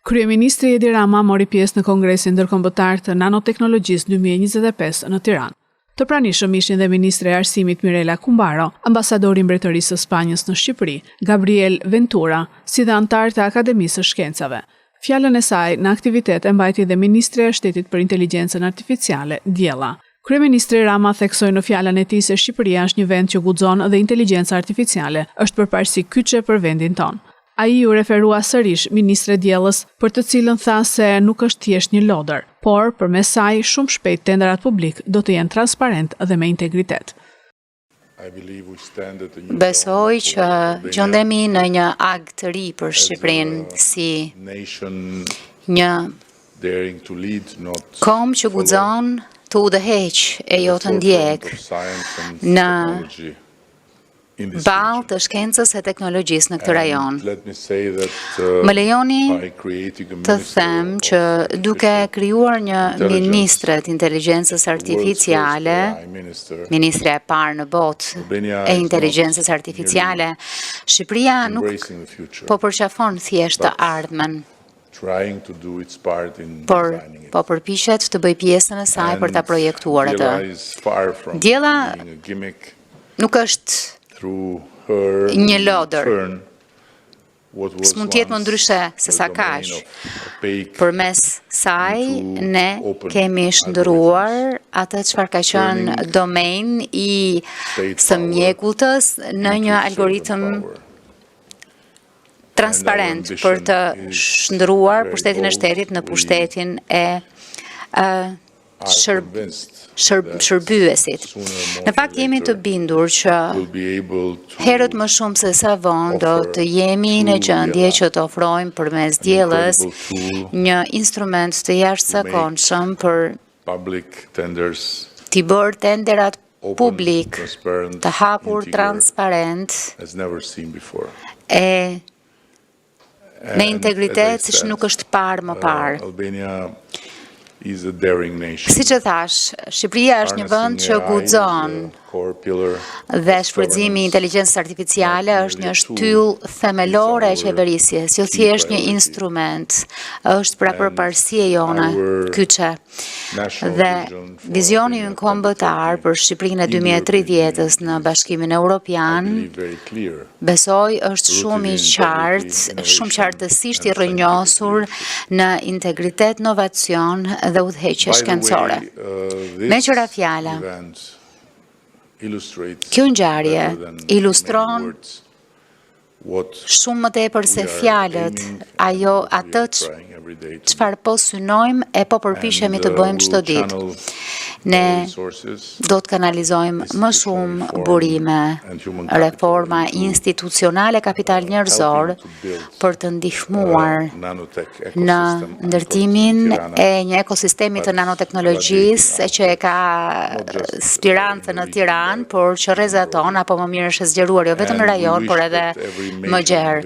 Kryeministri Edi Rama mori pjesë në Kongresin Ndërkombëtar të Nanoteknologjisë 2025 në Tiranë. Të pranishëm ishin dhe Ministre e Arsimit Mirela Kumbaro, ambasadori i Mbretërisë së Spanjës në Shqipëri, Gabriel Ventura, si dhe anëtar të Akademisë së Shkencave. Fjalën e saj në aktivitet e mbajti dhe Ministre e Shtetit për Inteligjencën Artificiale, Djella. Kryeministri Rama theksoi në fjalën e tij se Shqipëria është një vend që guxon dhe inteligjenca artificiale është përparësi kyçe për vendin tonë. Ai u referua sërish ministre Djellës, për të cilën tha se nuk është thjesht një lodër, por përmes saj shumë shpejt tenderat publik do të jenë transparent dhe me integritet. Besoj që gjendemi në një ag të ri për Shqipërinë si një kom që guxon të udhëheq e jo të ndjek në balë të shkencës e teknologjisë në këtë rajon. Më lejoni të them që duke krijuar një ministret inteligjencës artificiale, ministre e parë në botë e inteligjencës artificiale, Shqipëria nuk po përqafon thjesht të ardhmen, por po përpiqet të bëj pjesën e saj për ta projektuar atë. Djella nuk është një lodër, s'mund tjetë më ndryshe se sa kaq. Përmes saj ne kemi shndërruar atë çfarë ka qenë domen i së mjekulltës në një algoritëm transparent për të shndërruar pushtetin e shtetit në pushtetin e shërbyesit. Në fakt jemi të bindur që herët më shumë se sa vonë do të jemi në gjendje që të ofrojmë përmes Djellës një instrument të jashtëzakonshëm për t'i bërë tenderat publik të hapur, transparent e me integritet siç nuk është parë më parë. Si që thash, Shqipëria është një vend që guxon dhe shfrytëzimi i inteligjencës artificiale është një shtyllë themelore e qeverisjes, jo thjesht një instrument, është pra përparësia jone kyçe. Dhe vizioni ynë kombëtar për Shqipërinë e 2030-s në Bashkimin Evropian, besoj është shumë i qartë, shumë qartësisht i rrënjosur në integritet, inovacion dhe udhëheqje shkencore. Me qëra fjala, kjo ngjarje ilustron shumë më tepër se fjalët, atë çfarë po synojmë e po përpiqemi të bëjmë çdo ditë. Ne do të kanalizojmë më shumë burime, reforma institucionale, kapital njerëzor për të ndihmuar në ndërtimin e një ekosistemi të nanoteknologjisë që e ka Spirancën në Tiranë, por që rrezaton apo më mirë është zgjeruar jo vetëm në rajon, por edhe më gjerë.